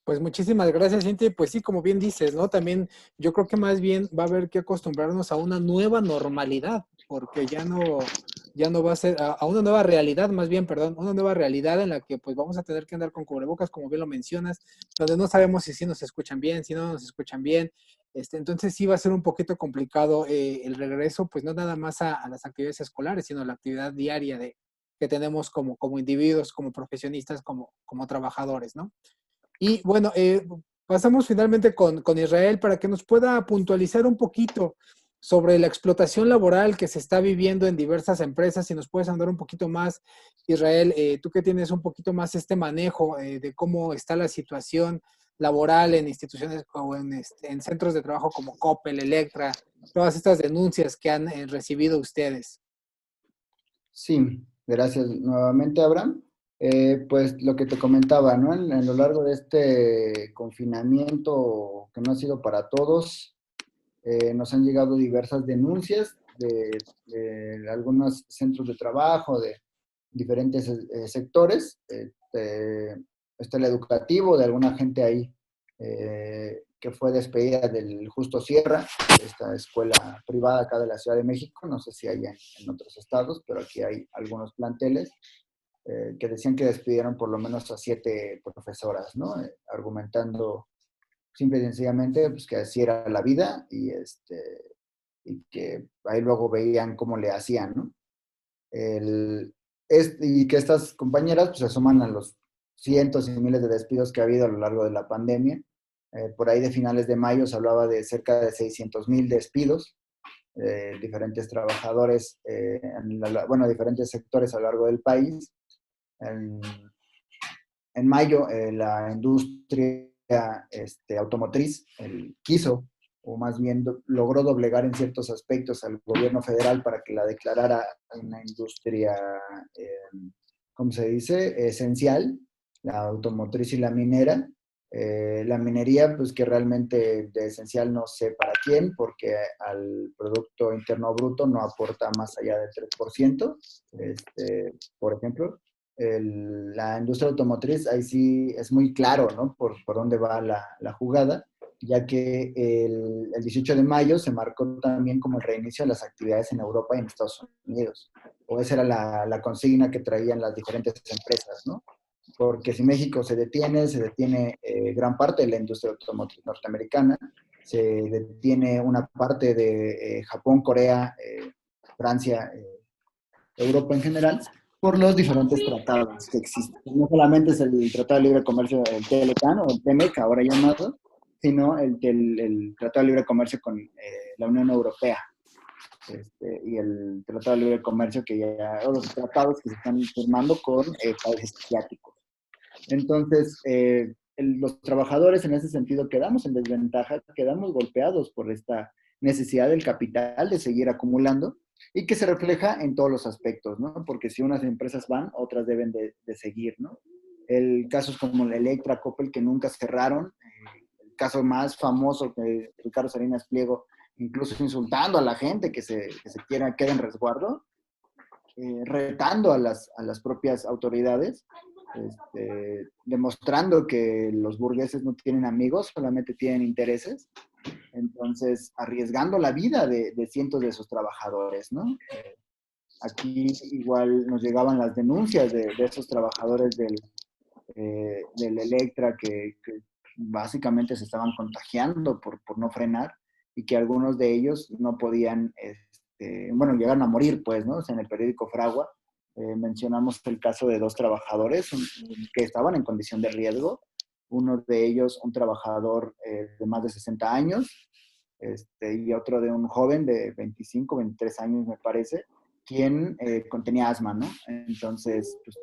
Speaker 2: Pues muchísimas gracias, Cintia. Pues sí, como bien dices, ¿no? También yo creo que más bien va a haber que acostumbrarnos a una nueva normalidad, porque ya no va a ser, a una nueva realidad, más bien, perdón, una nueva realidad en la que pues vamos a tener que andar con cubrebocas, como bien lo mencionas, donde no sabemos si sí nos escuchan bien, si no nos escuchan bien. Entonces sí va a ser un poquito complicado el regreso, pues no nada más a las actividades escolares, sino a la actividad diaria que tenemos como individuos, como profesionistas, como trabajadores, ¿no? Y bueno, pasamos finalmente con Israel para que nos pueda puntualizar un poquito sobre la explotación laboral que se está viviendo en diversas empresas. Si nos puedes andar un poquito más, Israel, tú que tienes un poquito más este manejo de cómo está la situación laboral en instituciones o en centros de trabajo como Coppel, Electra, todas estas denuncias que han recibido ustedes.
Speaker 4: Sí, gracias nuevamente, Abraham. Pues lo que te comentaba, ¿no? En lo largo de este confinamiento que no ha sido para todos, nos han llegado diversas denuncias de algunos centros de trabajo, de diferentes sectores, está el educativo, de alguna gente ahí que fue despedida del Justo Sierra, esta escuela privada acá de la Ciudad de México, no sé si hay en otros estados, pero aquí hay algunos planteles, que decían que despidieron por lo menos a 7 profesoras, ¿no? Argumentando simple y sencillamente pues, que así era la vida y que ahí luego veían cómo le hacían, ¿no? Y que estas compañeras pues, se suman a los cientos y miles de despidos que ha habido a lo largo de la pandemia. Por ahí de finales de mayo se hablaba de cerca de 600,000 despidos, diferentes trabajadores, bueno, diferentes sectores a lo largo del país. En, en mayo, la industria automotriz quiso, o más bien logró doblegar en ciertos aspectos al gobierno federal para que la declarara una industria, ¿cómo se dice?, esencial, la automotriz y la minera. La minería, pues que realmente de esencial no sé para quién, porque al Producto Interno Bruto no aporta más allá del 3%, por ejemplo. La industria automotriz, ahí sí es muy claro, ¿no? Por dónde va la jugada, ya que el 18 de mayo se marcó también como el reinicio de las actividades en Europa y en Estados Unidos. O esa era la consigna que traían las diferentes empresas, ¿no? Porque si México se detiene gran parte de la industria automotriz norteamericana, se detiene una parte de Japón, Corea, Francia, Europa en general, por los diferentes tratados que existen. No solamente es el Tratado de Libre Comercio, el TLCAN o el TEMEC, ahora llamado, sino el Tratado de Libre Comercio con la Unión Europea. Y el Tratado de Libre Comercio o los tratados que se están firmando con países asiáticos. Entonces, los trabajadores en ese sentido quedamos en desventaja, quedamos golpeados por esta necesidad del capital de seguir acumulando y que se refleja en todos los aspectos, ¿no? Porque si unas empresas van, otras deben de seguir, ¿no? El caso es como la Electra, Coppel, que nunca cerraron. El caso más famoso que Ricardo Salinas Pliego, incluso insultando a la gente que se quede en resguardo, retando a las propias autoridades, demostrando que los burgueses no tienen amigos, solamente tienen intereses, entonces arriesgando la vida de cientos de sus trabajadores, ¿no? Aquí igual nos llegaban las denuncias de esos trabajadores del Electra que básicamente se estaban contagiando por no frenar y que algunos de ellos no podían, bueno, llegaron a morir, pues, ¿no? O sea, en el periódico Fragua mencionamos el caso de 2 trabajadores que estaban en condición de riesgo. Uno de ellos, un trabajador de más de 60 años, y otro de un joven de 25, 23 años, me parece, quien tenía asma, ¿no? Entonces, pues,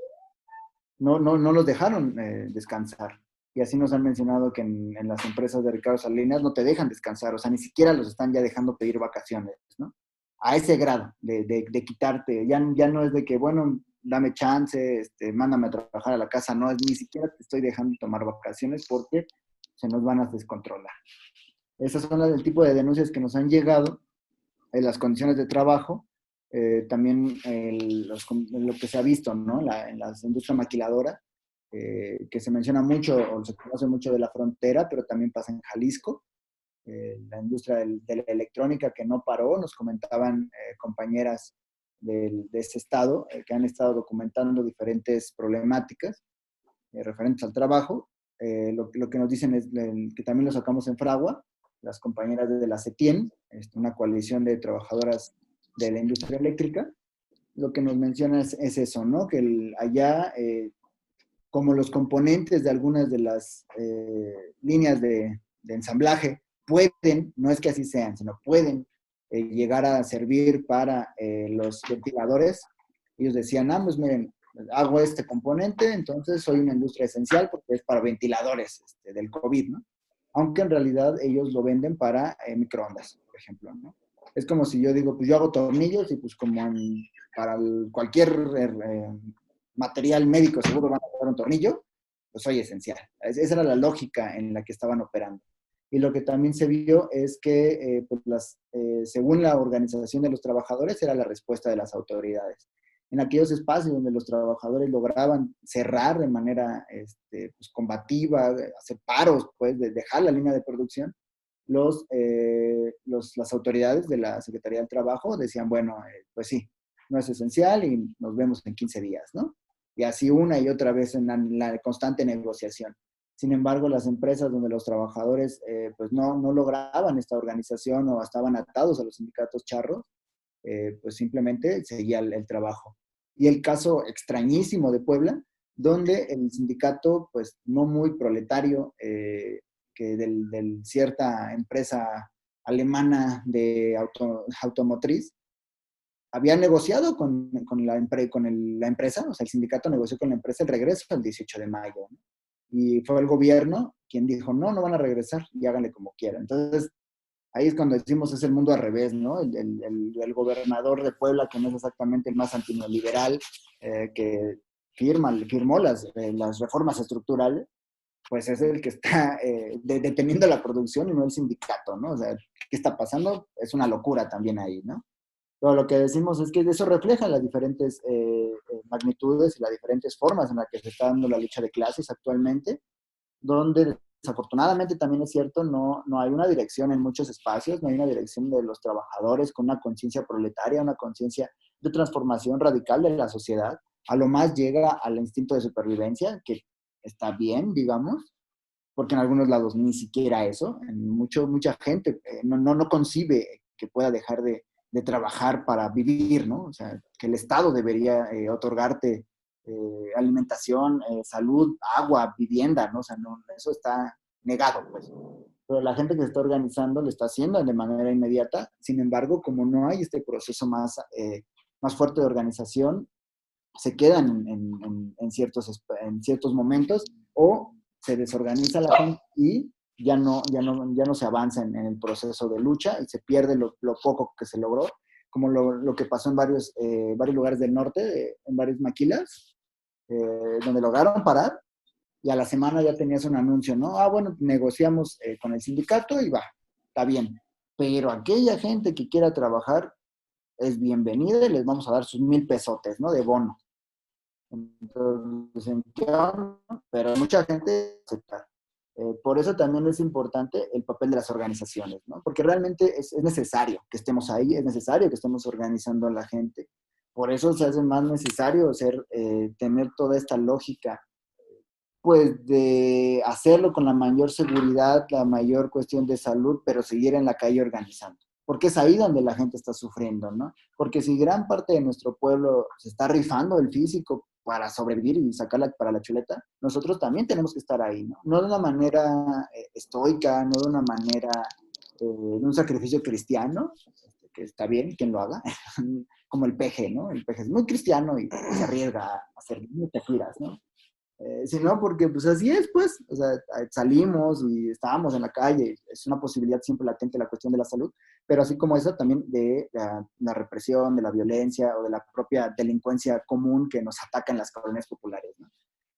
Speaker 4: no los dejaron descansar. Y así nos han mencionado que en las empresas de Ricardo Salinas no te dejan descansar, o sea, ni siquiera los están ya dejando pedir vacaciones, ¿no? A ese grado de quitarte, ya no es de que, bueno, dame chance, mándame a trabajar a la casa, no, ni siquiera te estoy dejando tomar vacaciones porque se nos van a descontrolar. Esas son el tipo de denuncias que nos han llegado en las condiciones de trabajo, también lo que se ha visto, ¿no? En la industria maquiladora, que se menciona mucho o se conoce mucho de la frontera, pero también pasa en Jalisco. La industria de la electrónica que no paró, nos comentaban compañeras de ese estado que han estado documentando diferentes problemáticas referentes al trabajo. Lo que nos dicen es que también lo sacamos en Fragua, las compañeras de la CETIEN, una coalición de trabajadoras de la industria eléctrica. Lo que nos menciona es eso, ¿no? Que allá, como los componentes de algunas de las líneas de ensamblaje pueden, no es que así sean, sino pueden llegar a servir para los ventiladores. Ellos decían, pues miren, hago este componente, entonces soy una industria esencial porque es para ventiladores del COVID, ¿no? Aunque en realidad ellos lo venden para microondas, por ejemplo, ¿no? Es como si yo digo, pues yo hago tornillos y pues como para cualquier material médico seguro van a usar un tornillo, pues soy esencial. Esa era la lógica en la que estaban operando. Y lo que también se vio es que, pues según la organización de los trabajadores, era la respuesta de las autoridades. en aquellos espacios donde los trabajadores lograban cerrar de manera pues, combativa, hacer paros, pues, de dejar la línea de producción, las autoridades de la Secretaría del Trabajo decían, bueno, pues sí, no es esencial y nos vemos en 15 días, ¿no? Y así una y otra vez en la constante negociación. Sin embargo, las empresas donde los trabajadores pues no lograban esta organización o estaban atados a los sindicatos charros, pues simplemente seguía el trabajo. Y el caso extrañísimo de Puebla, donde el sindicato, pues no muy proletario, que del cierta empresa alemana de automotriz, había negociado con la empresa, o sea, el sindicato negoció con la empresa el regreso el 18 de mayo, ¿no? Y fue el gobierno quien dijo, no van a regresar y háganle como quieran. Entonces, ahí es cuando decimos es el mundo al revés, ¿no? El gobernador de Puebla, que no es exactamente el más antineoliberal, que firmó las reformas estructurales, pues es el que está deteniendo la producción y no el sindicato, ¿no? O sea, ¿qué está pasando? Es una locura también ahí, ¿no? Pero lo que decimos es que eso refleja las diferentes magnitudes y las diferentes formas en las que se está dando la lucha de clases actualmente, donde desafortunadamente también es cierto, no hay una dirección en muchos espacios, no hay una dirección de los trabajadores con una conciencia proletaria, una conciencia de transformación radical de la sociedad. A lo más llega al instinto de supervivencia, que está bien, digamos, porque en algunos lados ni siquiera eso, mucha gente no concibe que pueda dejar de trabajar para vivir, ¿no? O sea, que el Estado debería otorgarte alimentación, salud, agua, vivienda, ¿no? O sea, no, eso está negado, pues. Pero la gente que se está organizando lo está haciendo de manera inmediata. Sin embargo, como no hay este proceso más fuerte de organización, se quedan en ciertos momentos o se desorganiza la gente y ya no se avanza en el proceso de lucha y se pierde lo poco que se logró, como lo que pasó en varios lugares del norte, en varias maquilas, donde lograron parar y a la semana ya tenías un anuncio, ¿no? Bueno, negociamos con el sindicato y va, está bien. Pero aquella gente que quiera trabajar es bienvenida y les vamos a dar sus 1,000 pesotes, ¿no? De bono. Entonces, ¿en qué onda? Pero mucha gente acepta. Por eso también es importante el papel de las organizaciones, ¿no? Porque realmente es necesario que estemos ahí, es necesario que estemos organizando a la gente. Por eso se hace más necesario tener toda esta lógica, pues de hacerlo con la mayor seguridad, la mayor cuestión de salud, pero seguir en la calle organizando. Porque es ahí donde la gente está sufriendo, ¿no? Porque si gran parte de nuestro pueblo se está rifando el físico para sobrevivir y sacarla para la chuleta, nosotros también tenemos que estar ahí, ¿no? No de una manera estoica, no de una manera de un sacrificio cristiano, que está bien quien lo haga, como el peje, ¿no? El peje es muy cristiano y se arriesga a hacer mentiras, ¿no? Sino porque pues así es, pues, o sea, salimos y estábamos en la calle, es una posibilidad siempre latente la cuestión de la salud, pero así como eso también de la represión, de la violencia o de la propia delincuencia común que nos ataca en las colonias populares, ¿no?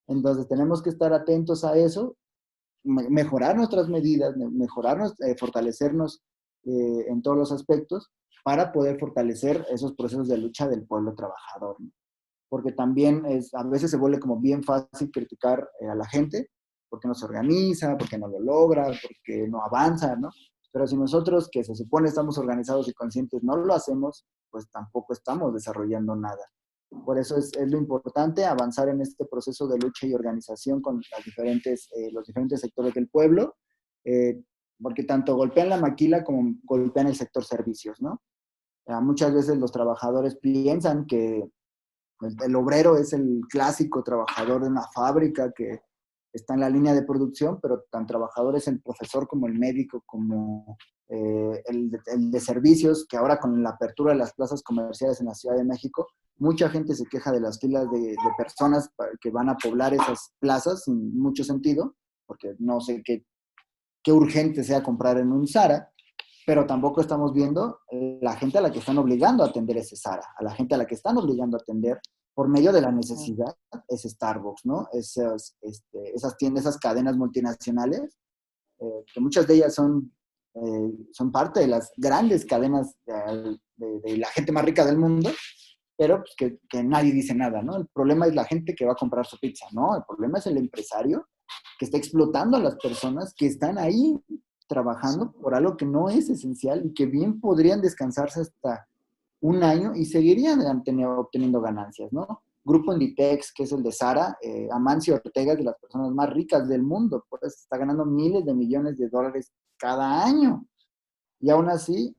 Speaker 4: Entonces tenemos que estar atentos a eso, mejorar nuestras medidas, fortalecernos en todos los aspectos para poder fortalecer esos procesos de lucha del pueblo trabajador, ¿no? Porque también a veces se vuelve como bien fácil criticar a la gente, porque no se organiza, porque no lo logra, porque no avanza, ¿no? Pero si nosotros, que se supone estamos organizados y conscientes, no lo hacemos, pues tampoco estamos desarrollando nada. Por eso es lo importante avanzar en este proceso de lucha y organización con los diferentes sectores del pueblo, porque tanto golpean la maquila como golpean el sector servicios, ¿no? Muchas veces los trabajadores piensan que el obrero es el clásico trabajador de una fábrica que está en la línea de producción, pero tan trabajador es el profesor como el médico, como el de servicios, que ahora con la apertura de las plazas comerciales en la Ciudad de México, mucha gente se queja de las filas de personas que van a poblar esas plazas sin mucho sentido, porque no sé qué urgente sea comprar en un Zara, pero tampoco estamos viendo la gente a la que están obligando a atender ese Zara, a la gente a la que están obligando a atender por medio de la necesidad, es Starbucks, ¿no? Esas tiendas, esas cadenas multinacionales, que muchas de ellas son parte de las grandes cadenas de la gente más rica del mundo, pero pues, que nadie dice nada, ¿no? El problema es la gente que va a comprar su pizza, ¿no? El problema es el empresario que está explotando a las personas que están ahí trabajando por algo que no es esencial y que bien podrían descansarse hasta un año y seguirían obteniendo ganancias, ¿no? Grupo Inditex, que es el de Sara, Amancio Ortega es de las personas más ricas del mundo, pues está ganando miles de millones de dólares cada año. Y aún así,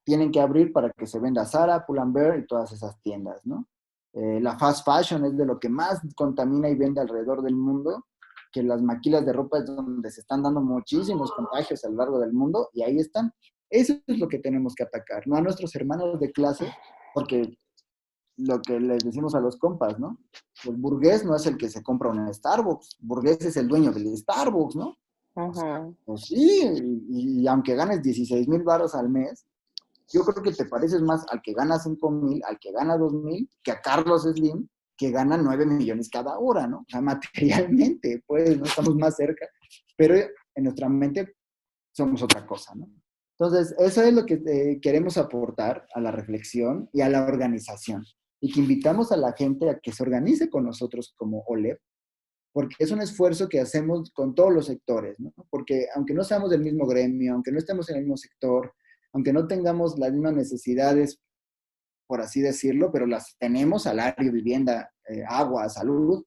Speaker 4: tienen que abrir para que se venda Zara, Pull&Bear y todas esas tiendas, ¿no? La fast fashion es de lo que más contamina y vende alrededor del mundo, que las maquilas de ropa es donde se están dando muchísimos contagios a lo largo del mundo, y ahí están. Eso es lo que tenemos que atacar, no a nuestros hermanos de clase, porque lo que les decimos a los compas, ¿no? El burgués no es el que se compra un Starbucks, burgués es el dueño del Starbucks, ¿no? Pues sí, y aunque ganes 16,000 varos al mes, yo creo que te pareces más al que gana 5,000, al que gana 2,000, que a Carlos Slim, que gana 9 millones cada hora, ¿no? O sea, materialmente, pues, no estamos más cerca, pero en nuestra mente somos otra cosa, ¿no? Entonces, eso es lo que queremos aportar a la reflexión y a la organización. Y que invitamos a la gente a que se organice con nosotros como OLEP, porque es un esfuerzo que hacemos con todos los sectores, ¿no? Porque aunque no seamos del mismo gremio, aunque no estemos en el mismo sector, aunque no tengamos las mismas necesidades, por así decirlo, pero las tenemos, salario, vivienda, agua, salud,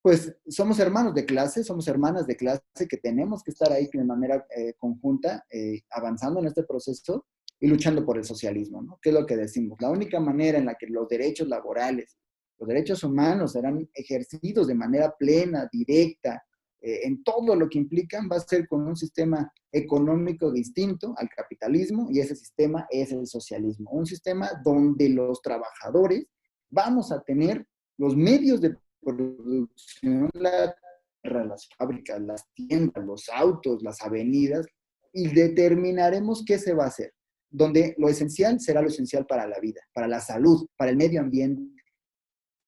Speaker 4: pues somos hermanos de clase, somos hermanas de clase que tenemos que estar ahí de manera conjunta, avanzando en este proceso y luchando por el socialismo, ¿no? ¿Qué es lo que decimos? La única manera en la que los derechos laborales, los derechos humanos serán ejercidos de manera plena, directa, en todo lo que implican, va a ser con un sistema económico distinto al capitalismo, y ese sistema es el socialismo. Un sistema donde los trabajadores vamos a tener los medios de producción, la tierra, las fábricas, las tiendas, los autos, las avenidas, y determinaremos qué se va a hacer, donde lo esencial será lo esencial para la vida, para la salud, para el medio ambiente,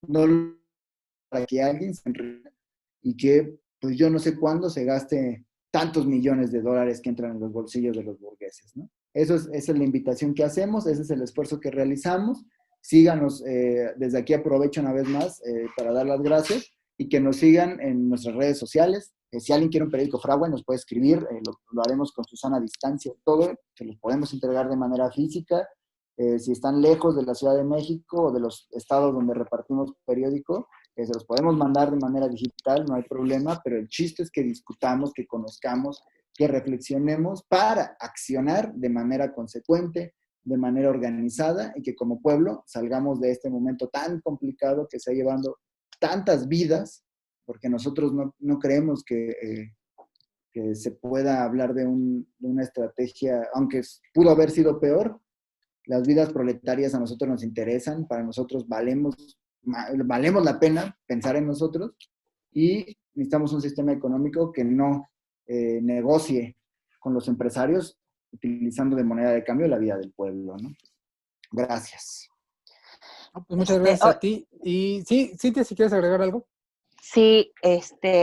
Speaker 4: no para que alguien se enriquezca y que, pues yo no sé cuándo se gaste tantos millones de dólares que entran en los bolsillos de los burgueses, ¿no? Esa es la invitación que hacemos, ese es el esfuerzo que realizamos. Síganos, desde aquí aprovecho una vez más para dar las gracias, y que nos sigan en nuestras redes sociales. Si alguien quiere un periódico Fragua, nos puede escribir, lo haremos con Susana a distancia, todo, se los podemos entregar de manera física. Si están lejos de la Ciudad de México o de los estados donde repartimos periódico, se los podemos mandar de manera digital, no hay problema, pero el chiste es que discutamos, que conozcamos, que reflexionemos para accionar de manera consecuente, de manera organizada, y que como pueblo salgamos de este momento tan complicado que está llevando tantas vidas, porque nosotros no creemos que se pueda hablar de una estrategia, aunque pudo haber sido peor. Las vidas proletarias a nosotros nos interesan, para nosotros valemos la pena pensar en nosotros, y necesitamos un sistema económico que no negocie con los empresarios utilizando de moneda de cambio la vida del pueblo, ¿no? Gracias.
Speaker 2: Pues muchas gracias a ti. Y sí, Cintia, si quieres agregar algo.
Speaker 3: Sí,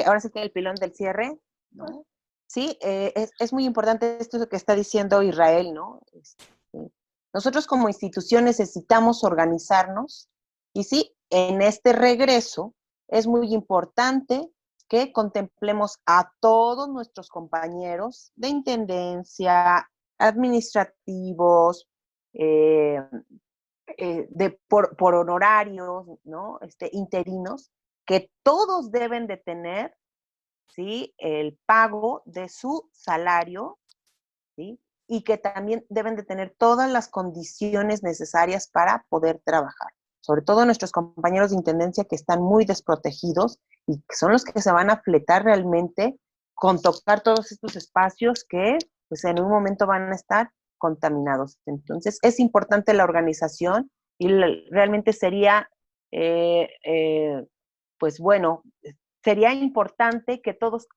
Speaker 3: ahora sí que el pilón del cierre, ¿no? Sí, es muy importante esto que está diciendo Israel, ¿no? Nosotros como institución necesitamos organizarnos, y sí, en este regreso es muy importante que contemplemos a todos nuestros compañeros de intendencia, administrativos, por honorarios, ¿no? Interinos, que todos deben de tener, ¿sí?, el pago de su salario, ¿sí?, y que también deben de tener todas las condiciones necesarias para poder trabajar. Sobre todo nuestros compañeros de intendencia, que están muy desprotegidos y que son los que se van a fletar realmente con tocar todos estos espacios que, pues, en un momento van a estar contaminados. Entonces, es importante la organización, y realmente sería, pues bueno, sería importante que todos,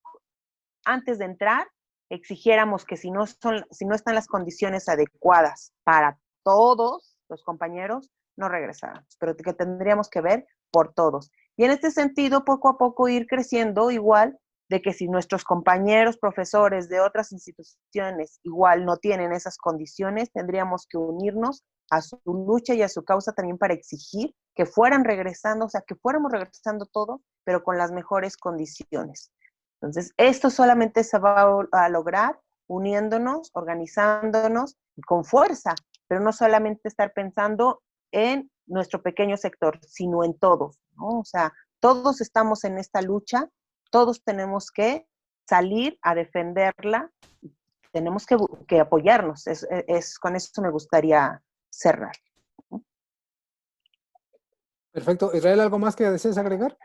Speaker 3: antes de entrar, exigiéramos que si no están las condiciones adecuadas para todos los compañeros, no regresáramos, pero que tendríamos que ver por todos. Y en este sentido, poco a poco ir creciendo, igual de que si nuestros compañeros profesores de otras instituciones igual no tienen esas condiciones, tendríamos que unirnos a su lucha y a su causa también para exigir que fueran regresando, o sea, que fuéramos regresando todos, pero con las mejores condiciones. Entonces, esto solamente se va a lograr uniéndonos, organizándonos y con fuerza, pero no solamente estar pensando en nuestro pequeño sector, sino en todos, ¿no? O sea, todos estamos en esta lucha, todos tenemos que salir a defenderla, tenemos que apoyarnos, con eso me gustaría cerrar.
Speaker 2: Perfecto. Israel, ¿algo más que desees agregar?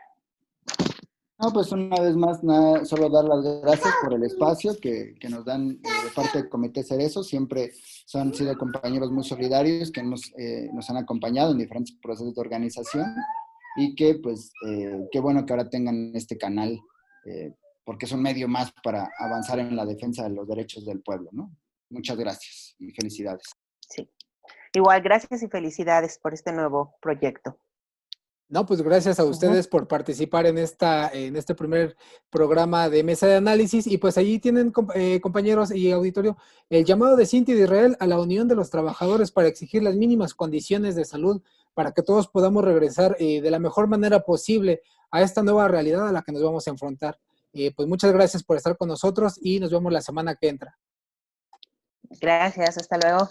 Speaker 4: No, pues una vez más, nada, solo dar las gracias por el espacio que nos dan de parte del Comité Cerezo. Siempre han sido compañeros muy solidarios que nos han acompañado en diferentes procesos de organización y que, pues, qué bueno que ahora tengan este canal, porque es un medio más para avanzar en la defensa de los derechos del pueblo, ¿no? Muchas gracias y felicidades.
Speaker 3: Sí. Igual, gracias y felicidades por este nuevo proyecto.
Speaker 2: No, pues gracias a ustedes por participar en este primer programa de mesa de análisis. Y pues allí tienen, compañeros y auditorio, el llamado de Cintia y de Israel a la unión de los trabajadores para exigir las mínimas condiciones de salud para que todos podamos regresar de la mejor manera posible a esta nueva realidad a la que nos vamos a enfrentar. Pues muchas gracias por estar con nosotros y nos vemos la semana que entra.
Speaker 3: Gracias, hasta luego.